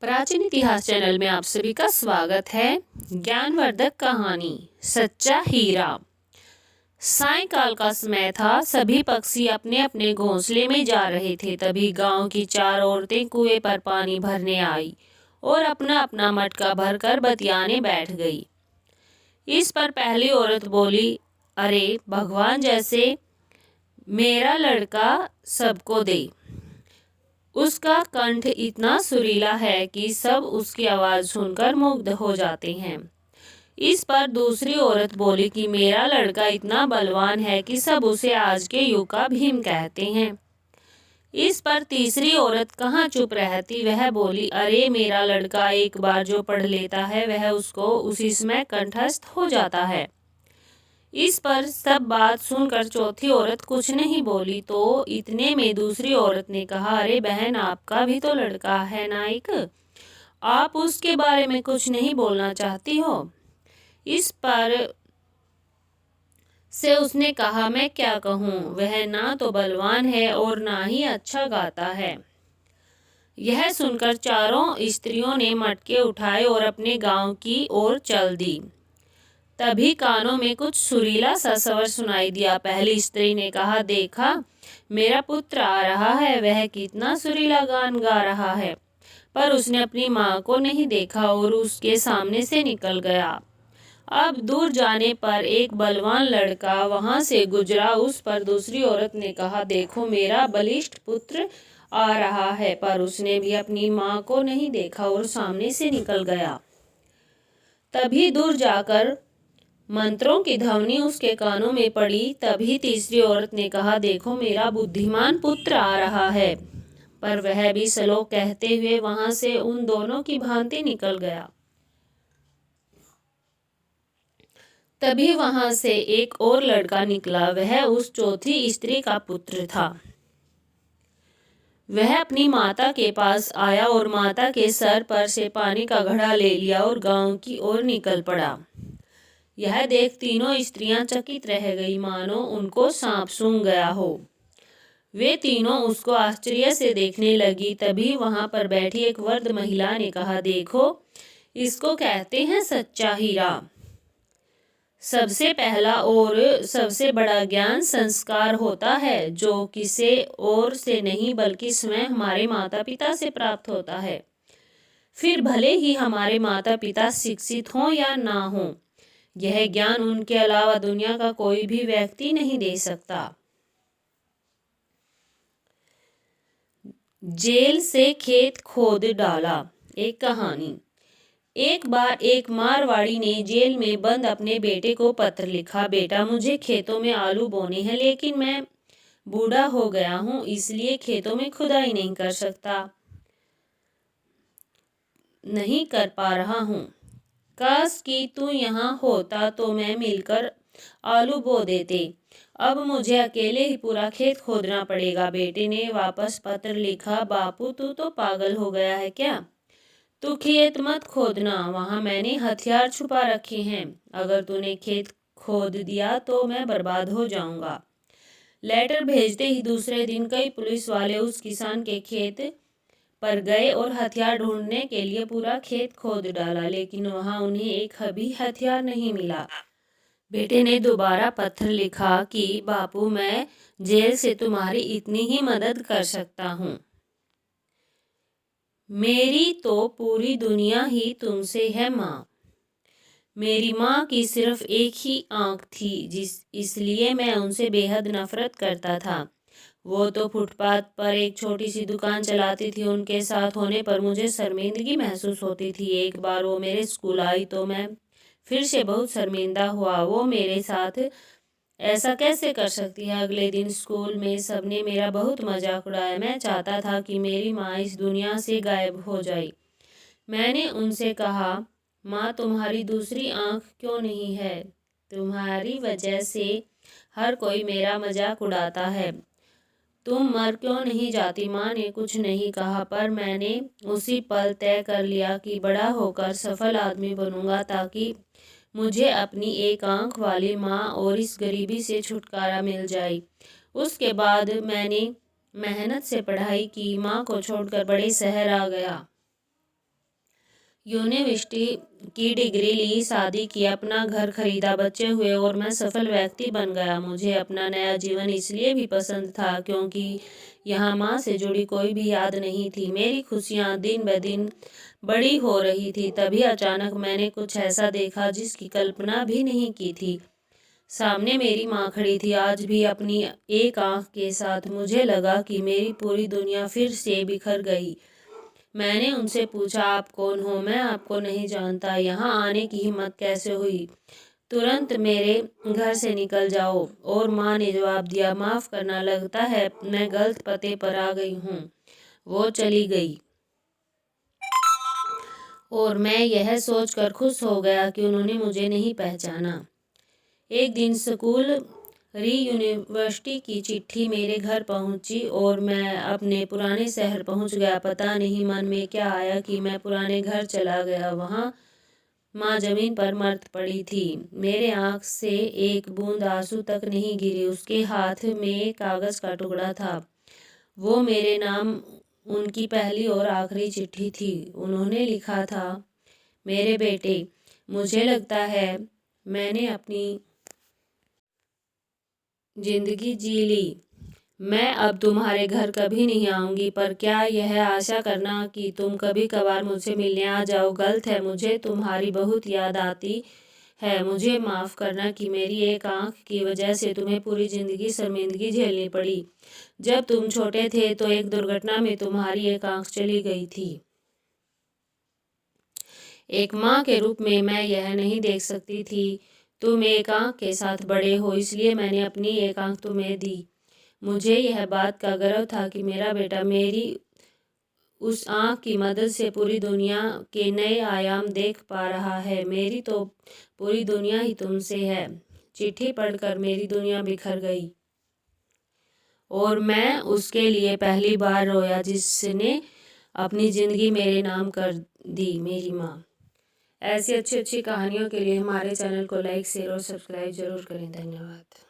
प्राचीन इतिहास चैनल में आप सभी का स्वागत है। ज्ञानवर्धक कहानी सच्चा हीरा। सायंकाल का समय था। सभी पक्षी अपने अपने घोंसले में जा रहे थे। तभी गांव की 4 औरतें कुएं पर पानी भरने आई और अपना अपना मटका भरकर बतियाने बैठ गई। इस पर पहली औरत बोली, अरे भगवान जैसे मेरा लड़का सबको दे। उसका कंठ इतना सुरीला है कि सब उसकी आवाज सुनकर मुग्ध हो जाते हैं। इस पर दूसरी औरत बोली कि मेरा लड़का इतना बलवान है कि सब उसे आज के युग का भीम कहते हैं। इस पर तीसरी औरत कहाँ चुप रहती, वह बोली, अरे मेरा लड़का एक बार जो पढ़ लेता है वह उसको उसी समय कंठस्थ हो जाता है। इस पर सब बात सुनकर चौथी औरत कुछ नहीं बोली। तो इतने में दूसरी औरत ने कहा, अरे बहन आपका भी तो लड़का है नाइक, आप उसके बारे में कुछ नहीं बोलना चाहती हो। इस पर से उसने कहा, मैं क्या कहूँ, वह ना तो बलवान है और ना ही अच्छा गाता है। यह सुनकर चारों स्त्रियों ने मटके उठाए और अपने गांव की ओर चल दी। तभी कानों में कुछ सुरीला सा स्वर सुनाई दिया। पहली स्त्री ने कहा, देखा मेरा पुत्र आ रहा है, वह कितना सुरीला गान गा रहा है। पर उसने अपनी माँ को नहीं देखा और उसके सामने से निकल गया। अब दूर जाने पर एक बलवान लड़का वहां से गुजरा। उस पर दूसरी औरत ने कहा, देखो मेरा बलिष्ठ पुत्र आ रहा है। पर उसने भी अपनी माँ को नहीं देखा और सामने से निकल गया। तभी दूर जाकर मंत्रों की ध्वनि उसके कानों में पड़ी। तभी तीसरी औरत ने कहा, देखो मेरा बुद्धिमान पुत्र आ रहा है। पर वह भी श्लोक कहते हुए वहां से उन दोनों की भांति निकल गया। तभी वहां से एक और लड़का निकला। वह उस चौथी स्त्री का पुत्र था। वह अपनी माता के पास आया और माता के सर पर से पानी का घड़ा ले लिया और गांव की ओर निकल पड़ा। यह देख तीनों स्त्रियां चकित रह गई, मानो उनको सांप सूंघ गया हो। वे तीनों उसको आश्चर्य से देखने लगी। तभी वहां पर बैठी एक वृद्ध महिला ने कहा, देखो इसको कहते हैं सच्चा हीरा। सबसे पहला और सबसे बड़ा ज्ञान संस्कार होता है, जो किसी और से नहीं बल्कि स्वयं हमारे माता पिता से प्राप्त होता है। फिर भले ही हमारे माता पिता शिक्षित हों या ना हों, यह ज्ञान उनके अलावा दुनिया का कोई भी व्यक्ति नहीं दे सकता। जेल से खेत खोद डाला। एक कहानी। एक बार एक मारवाड़ी ने जेल में बंद अपने बेटे को पत्र लिखा, बेटा मुझे खेतों में आलू बोने हैं, लेकिन मैं बूढ़ा हो गया हूँ, इसलिए खेतों में खुदाई नहीं कर पा रहा हूँ। काश कि तू यहाँ होता तो मैं मिलकर आलू बो देते। अब मुझे अकेले ही पूरा खेत खोदना पड़ेगा। बेटे ने वापस पत्र लिखा, बापू तू तो पागल हो गया है क्या? तू खेत मत खोदना, वहाँ मैंने हथियार छुपा रखे हैं। अगर तूने खेत खोद दिया तो मैं बर्बाद हो जाऊंगा। लेटर भेजते ही दूसरे दिन कई पुलिस वाले उस किसान के खेत पर गए और हथियार ढूंढने के लिए पूरा खेत खोद डाला, लेकिन वहां उन्हें एक भी हथियार नहीं मिला। बेटे ने दोबारा पत्र लिखा कि बापू मैं जेल से तुम्हारी इतनी ही मदद कर सकता हूँ। मेरी तो पूरी दुनिया ही तुमसे है माँ। मेरी माँ की सिर्फ एक ही आंख थी, इसलिए मैं उनसे बेहद नफरत करता था। वो तो फुटपाथ पर एक छोटी सी दुकान चलाती थी। उनके साथ होने पर मुझे शर्मिंदगी महसूस होती थी। एक बार वो मेरे स्कूल आई तो मैं फिर से बहुत शर्मिंदा हुआ। वो मेरे साथ ऐसा कैसे कर सकती है? अगले दिन स्कूल में सबने मेरा बहुत मजाक उड़ाया। मैं चाहता था कि मेरी माँ इस दुनिया से गायब हो जाए। मैंने उनसे कहा, माँ तुम्हारी दूसरी आंख क्यों नहीं है? तुम्हारी वजह से हर कोई मेरा मजाक उड़ाता है। तुम मर क्यों नहीं जाती? माँ ने कुछ नहीं कहा, पर मैंने उसी पल तय कर लिया कि बड़ा होकर सफल आदमी बनूंगा, ताकि मुझे अपनी एक आंख वाली माँ और इस गरीबी से छुटकारा मिल जाए। उसके बाद मैंने मेहनत से पढ़ाई की, माँ को छोड़कर बड़े शहर आ गया। यूनिवर्सिटी की डिग्री ली, शादी की, अपना घर खरीदा, बच्चे हुए और मैं सफल व्यक्ति बन गया। मुझे अपना नया जीवन इसलिए भी पसंद था क्योंकि यहाँ माँ से जुड़ी कोई भी याद नहीं थी। मेरी खुशियाँ दिन ब दिन बड़ी हो रही थी। तभी अचानक मैंने कुछ ऐसा देखा जिसकी कल्पना भी नहीं की थी। सामने मेरी माँ खड़ी थी, आज भी अपनी एक आंख के साथ। मुझे लगा कि मेरी पूरी दुनिया फिर से बिखर गई। मैंने उनसे पूछा, आप कौन हो? मैं आपको नहीं जानता। यहाँ आने की हिम्मत कैसे हुई? तुरंत मेरे घर से निकल जाओ। और माँ ने जवाब दिया, माफ़ करना, लगता है मैं गलत पते पर आ गई हूँ। वो चली गई और मैं यह सोचकर खुश हो गया कि उन्होंने मुझे नहीं पहचाना। एक दिन स्कूल यूनिवर्सिटी की चिट्ठी मेरे घर पहुंची और मैं अपने पुराने शहर पहुंच गया। पता नहीं मन में क्या आया कि मैं पुराने घर चला गया। वहाँ माँ जमीन पर मर्द पड़ी थी। मेरे आँख से एक बूंद आंसू तक नहीं गिरी। उसके हाथ में कागज़ का टुकड़ा था। वो मेरे नाम उनकी पहली और आखिरी चिट्ठी थी। उन्होंने लिखा था, मेरे बेटे, मुझे लगता है मैंने अपनी जिंदगी जी ली। मैं अब तुम्हारे घर कभी नहीं आऊंगी, पर क्या यह आशा करना कि तुम कभी कभार मुझसे मिलने आ जाओ गलत है। मुझे तुम्हारी बहुत याद आती है। मुझे माफ़ करना कि मेरी एक आंख की वजह से तुम्हें पूरी ज़िंदगी शर्मिंदगी झेलनी पड़ी। जब तुम छोटे थे तो एक दुर्घटना में तुम्हारी एक आंख चली गई थी। एक माँ के रूप में मैं यह नहीं देख सकती थी तुम एक आंख के साथ बड़े हो, इसलिए मैंने अपनी एक आंख तुम्हें दी। मुझे यह बात का गर्व था कि मेरा बेटा मेरी उस आंख की मदद से पूरी दुनिया के नए आयाम देख पा रहा है। मेरी तो पूरी दुनिया ही तुमसे है। चिट्ठी पढ़कर मेरी दुनिया बिखर गई और मैं उसके लिए पहली बार रोया जिसने अपनी ज़िंदगी मेरे नाम कर दी, मेरी माँ। ऐसी अच्छी अच्छी कहानियों के लिए हमारे चैनल को लाइक, शेयर और सब्सक्राइब जरूर करें। धन्यवाद।